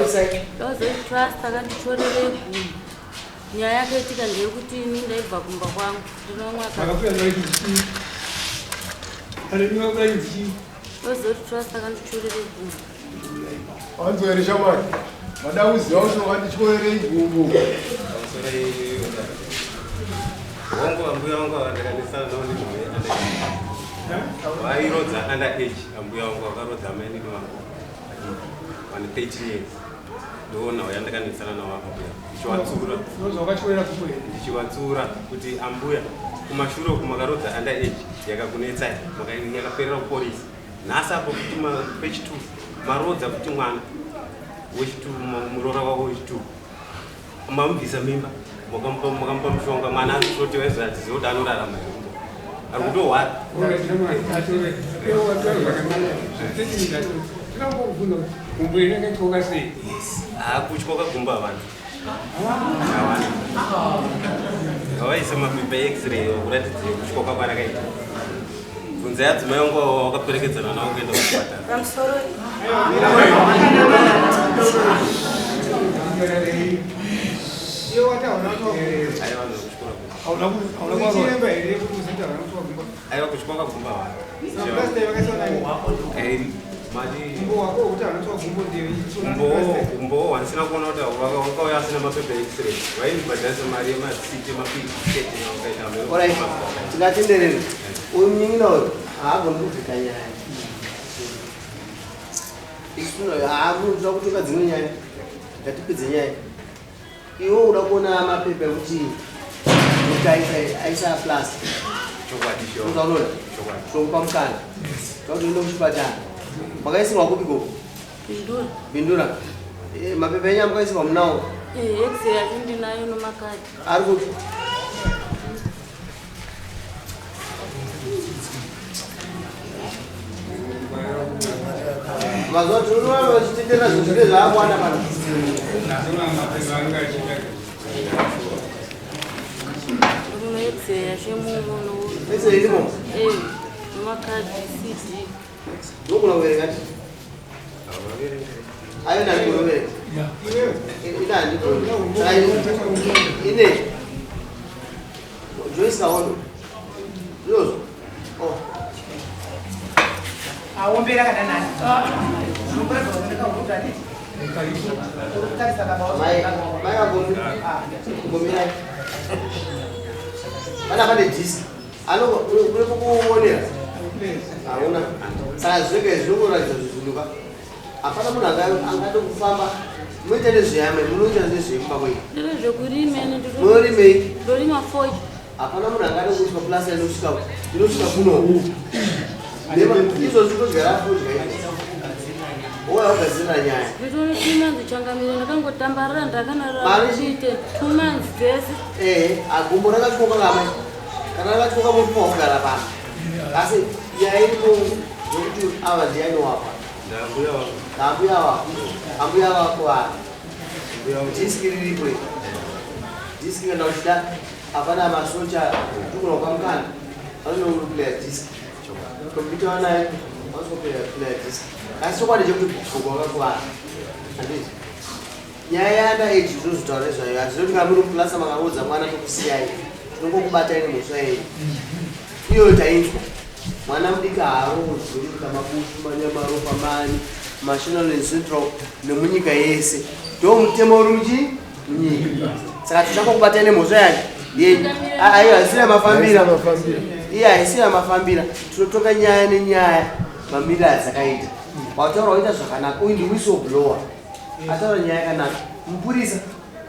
outside. Trust akanditorere gumbo. Nyaya yakaitika ndeyekuti ini ndaibva kumba kwangu ndinonwazoti trust akanditorere gumbo. Anzwere shamwari madauziva kuti wakandityorerei gumbo. Wangu ambuya wangu akandikanisana nawo vairodza underage. Ambuya wangu akarodza maini wangu vane 13 years. Ndoona wayandakanisana nawo ambuya ndichivatsura kuti ambuya kumashure kumakarodza underage yakakunetsai yakaperera kupolisi. Nhasi apo kuti page 2 marodza kuti mwana wechitu murora wako wechitu mamubvisa mimba mukamupa mushonga mwana azvoti waizvatiziva kuti anorarama ari kutohwara. Kutyoka gumba vanhu avaisa mapepa x-ray kuratidza kutyoka kwarakaita. Kunze adzimai wangu wakaperekedzana nawo kuenda kuchipatara. Aiwa kuchikoka gumba vanhu gumbo handisina kuona kuti wakauya asina mapepa x-ray vaindibhadharisa mari yemasiti Alright, tingatenderera uyu munyin'ina uyu haagoni kubvika nyaya isuno haakunoda kutoka dzimwe nyaya ngatipedze nyaya. Iwo uda kuona mapepa ekuti kuti aisa plus uzaunona shokupa mukana kuti uende kuchipatara makaisirwa kupi koko Bindura. Mapepa enyu makaisirwa munawo x-ray yacho ndinayo nomakadi ari kuti mazuva tinoona vachitendera zvozvine zvaamwana pano x-ray yacho muno x-ray irimo nomakadi cd ndokuna kuverenga ti ayo ndandikunoverenga ina ine Joyce Kawondo Yozo awombera kana nani mai abonu kumbomira pana pane disi kune kukuonera hauna saka zveke zvinokuratidza zvizunuka hapana munhu angade kufamba munoita nezveyame munoita nezvemba kwei munorimei ndorima 4 hapana munhu angade kuiswa plasta inosvika kuno izvo zvitogara fodya ouya ugadzirira nyaya zvitori 2 months changamire ndakangotambarira ndakanararaite 2 months dzese agumbo rakatyoka kamai kana rakatyoka murume wakugara pano asi nyaya iripo zvokuti ava ndiani wapa ambuya wako apa diski riripo diski kana uchida hapana masocha tukuna kwamukana anonokuplaya diski kompyuta wanayo vanozoplaya diski asi chokwadi chekuti gugo wakakuvara handiti nyaya yaunderage zvozotaura zvayo hazvinoti kana muri muklasa makaudza mwana tokusiyai tinongokubatai nemhosva yenyu iyoyo tainzwa mwana mudiki haarozvori kuita mabufu manyamaropa mani mashinal syndrome nemunyika yese ndo mutemo uri munyika saka tichakokubatai nemhosva yanyu yenyu aiyo haisina mafambira iye haisina mafambira tinotonga nyaya nenyaya mamiriro adzakaita wataura waita zvakanaka uyu ndiwhistleblower ataura nyaya yakanaka mupurisa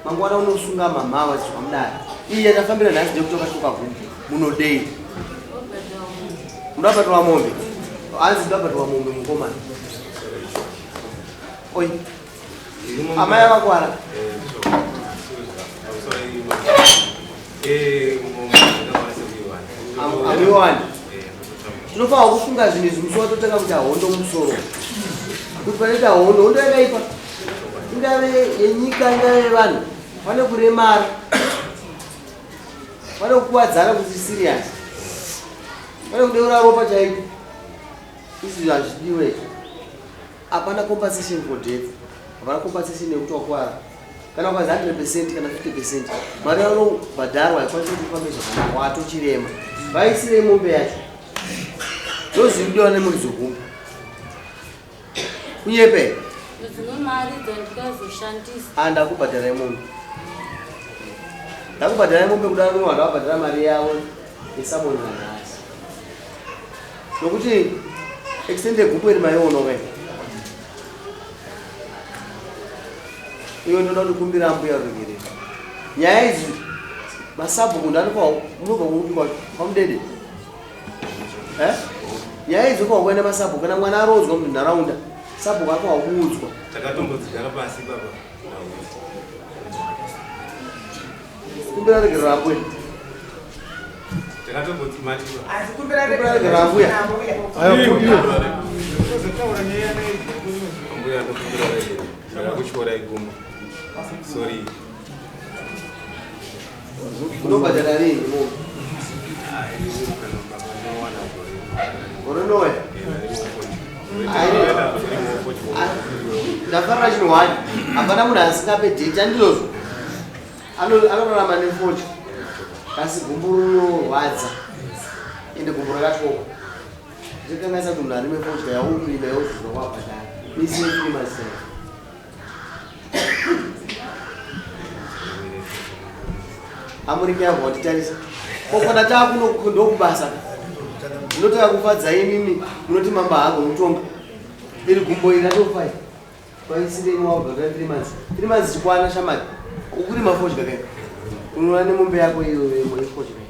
mangwana unosunga mamhava zvamudaro iyi yatafambira nhasi ndekutokatoka vhumbi munodei mudabatwa mombe hanzi mudabatwa mombe mukomana oi amai avakwara amiwani tinofanira kufunga zvinhu izvi musi watotanga kuti hondo musoro kuti panoita hondo yakaipa ingave yenyika ingave yevanhu pane kuremara pane kukuwadzana kuti serious pane kudeura ropa chaiko izvi hazvidiwe hapana compensation for death havana compensation yekuti wakuwara. Kana ukazi 100% kana 50%, mari yaunobhadharwa haikwanisi kuti ufambe zvakanaka, watochirema. Vaisire mombe yacho ndozividiwa nemuzogumba kunyepe dzimwe mari dzandikazoshandisa. Andakubhadharai mombe, ndakubhadharai mombe kudaro nomwe vanhu vabhadhara mari yavo yesamoni nanhasi, nokuti extend egumbo iri maiona kai iyo ndoda kundikumbira mbuya rugerera nyaya idzi masabu munhu anobva kuumbwa pamudede nyaya idzi ukwa kuenda masabu kana mwana arodzwa munharaunda sabu akwa kuudzwa takatombodzigara pasi baba kumbira rugerera mbuya takatombodzimatiwa kumbira rugerera mbuya mbuya ndokumbira rugerera ndakakutyora igumba sorry unobhadhara rini mombe unonoya ndafarira chinhu wani hapana munhu asingape date andilozvo anorarama nefocha kasi gumbo runorwadza ende gumbo rakatyoka ndikangaisa kuti munhu ari mefocha yaumima yauzvino wabhadhara misiyefirimasai amuriki yabva watitarisa kokona takunokubasa munotaka kufadzai mimi munoti mamba hangu mutonga iri gumbo iri ratofai kwaisirei wabhadhara 3 months 3 months chikwana shamari ukuri mafodya kai unoona nemombe yako iyo yeifodya kai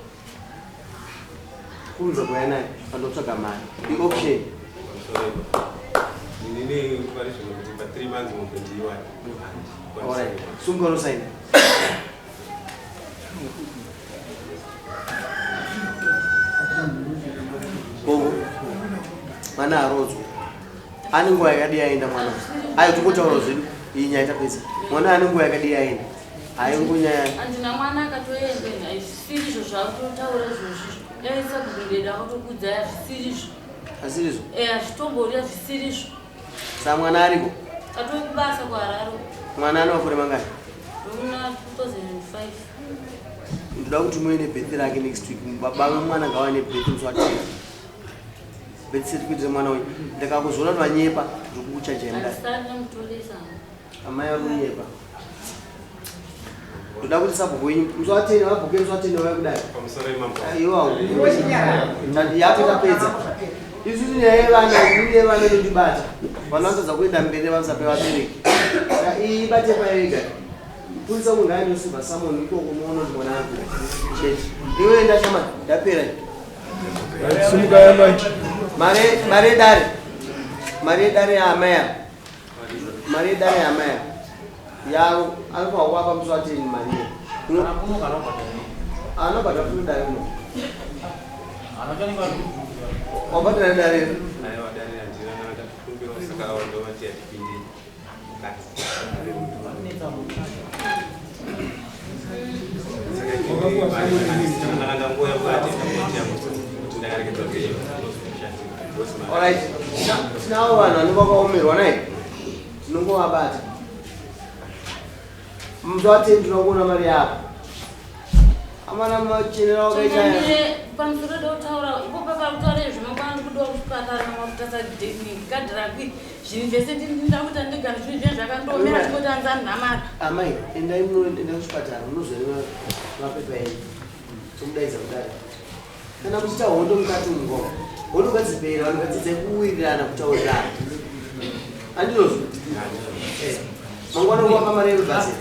kunza kuya naye pandotsvaga mari ioption sunga unosaina mwana arodzwa ane nguva yakadi yaenda mwana ayi tokotaura zvedu iyi nyaya tapedza mwana ane nguva yakadi yaenda haingonyaya handina mwana akatoenda hazvisiri izvo zvakutotaura izvozvo yaisa kudendera akatokudza hazvisirizvo asirizvo hazvitombori hazvisirizvo saa mwana ariko katokubasa kuhararo mwana ane makore mangani muna 2005 ndoda kuti muine birthday rake next week baba vemwana ngawane birthday muswatira birthday certificate remwana uyu ndakakuzona kuti vanyepa ndikukuchajenda amai vakunyepa ndoda kuti sabhuku wenyu muswateni mabhuku emuswateni waya kudai yapo tapedza isusu nyaya yevana inondibata vana vatadza kuenda mberi vasape vabereki iyi bate payoega kunisa munhu ainosimba samoni ikoko muono kuti mwana angu chete iwe enda shama ndapera mari edare yaamaya mari edare yaamaya yavo anofanwa kuvapa muswateni mari anobata futi dare uno wabhatira dare alright tinavo vanhu vanenge vakaomerwa nai tinongovabata muswateni tinokuona mari yavo amana machenera wakaitaya pamusoro dotaura ipopa pakutaura zvemangwana kudiwa kuchipatara namafutasa gadhi rakwi zvinhu zvese ndinda kuti andigara zvinhu zviya zvakandomera tikoti anzani namari amai endai munoenda kuchipatara munozoreva mapepa enyu tomudaidza kudai kana muchita hondo mukati mungoma hondo ngadzipera vanhu ngadzidzai kuwirirana kutaurirana andinozvo mangwana uvapa mari yerubhasi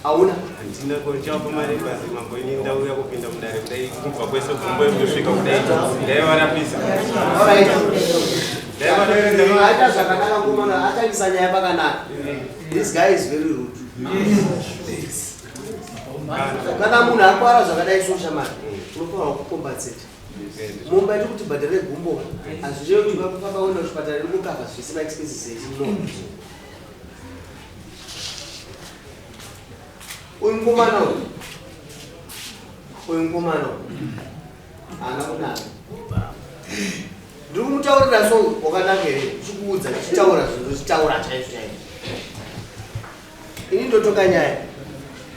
hauna handina kochapa mari basi mamboini ndauya kupinda mudare kudai kubva kwese gumbo yekutosvika kudai ndaivarapisa aita zvakanaka komana atangisa nyaya pakanaka this guy is very rude kana munhu akwara zvakadai soshamari unofanirwa kukombatseta mumbaiti kuti bhadhara regumbo hazvicheo kuti vakaenda kuchipatara rimukavha zvisina expenses no uyu mukomana haana kunaka ndiri kumutaurira so wakanaka here chikuudza chichitaura zvinhu chitaura chaizvo chaizvo ini ndotoka nyaya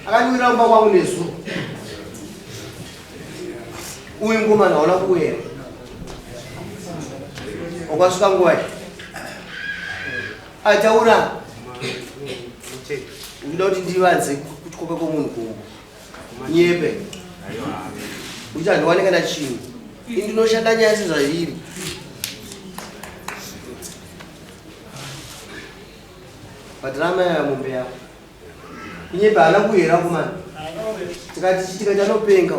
akanyuira mba kwangu nezuro uyu ngoma naona kuwera ukasvika nguva ataura ndida kuti ndivanze kutyoka kwomunhu kumbu nyepe kuti handiwanika na chinhu ini ndinoshanda nyaya sezvairi patirama mombe yavo kunyepe haana kuhera kumana tikati anopenga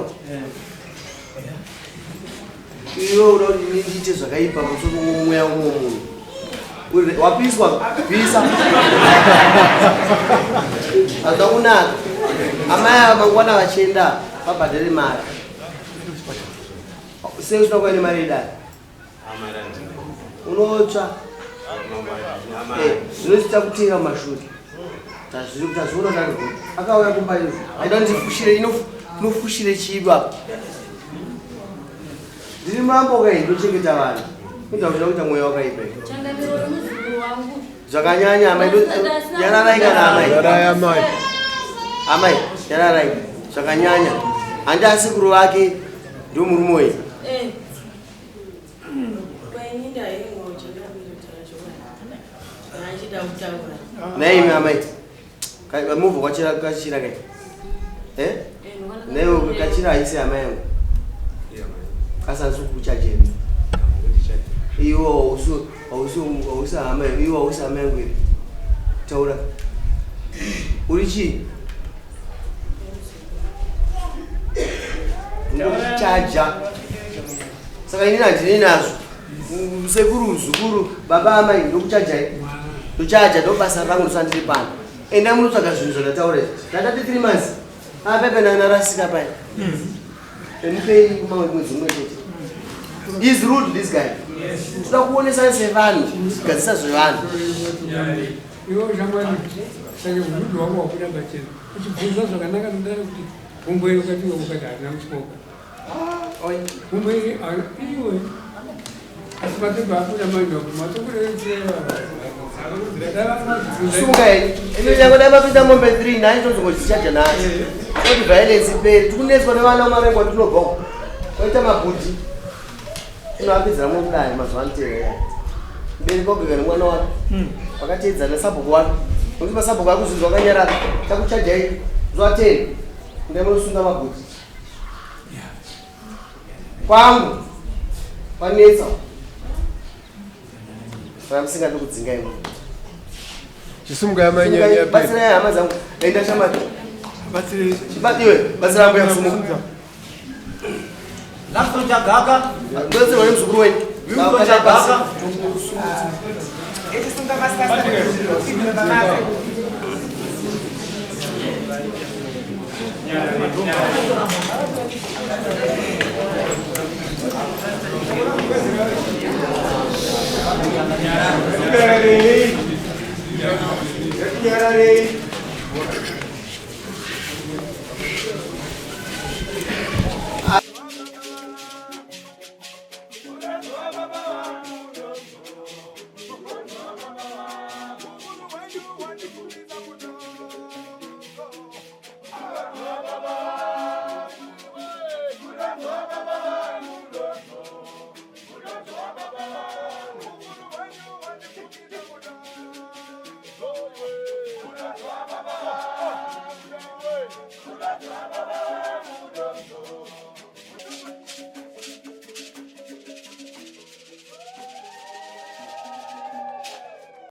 iwe uda kuti ndiite zvakaipa pamusoro mumweya umwe munhu wapiswa pisa hazva kunaka amai ava mangwana vachienda vabhadhare mari sei usina kuva nemari yedare unotsva zvinoita kutera mumashure tazviona darigoti akauya kumba izvo aida ndifushire inofushire chiva ndiri mambo kai ndochengeta vanhu kuita kuita mweya wakaipa zvakanyanya amai yararaika naamai amai yararaika zvakanyanya handi asikuru vake ndio murume wei naimi amai movha kwachira kai naiwe kachira haisi amai yangu asanzi kuchajema iwo hausi hama iwo hausi hama yangu iri taura uri chii ndokuchaja saka inini handinei nazvo sekuru zukuru baba amai ndokuchajai ndochaja ndobasa rangu ndosandiri pano enda munotsvaga zvinhu zvandataura ndatati 3 months apepenanarasika pai emupei kumamwe mwedzi umwe chete is rude this guy toda kuonesa sevanhu kugadzisa zvevanhu iwo zvamwani saka mudhu wako wakuda pachena uchibvunza zvakanaka nodaro kuti gumbo iri ukatiwa ukati harina kutsvoka gumbo iri iwe asi matembo akuda manja kuti sunga ini nyango dai mapinda mombe 3 nai tozongochichaja nacho kuti violence iperi tikunetswa nevana marengo tinobva kwaita mabhuti inoapedzera mudai mazuva anotevera mberi kwagega nemwana wako pakatedzana sabhuku wako nokuti masabhuku ako zvinhu zvakanyaraka takuchajai zuva 10 ndai munosunga mabhuti kwangu kwanetsa pamusingadi kudzingai mu chisumuka yamanyanya batsirai hama dzangu enda shamati iwe batsira yangu yakusumuka Gaga. ndotserwa nemuzukuru wenyu Gaga. Very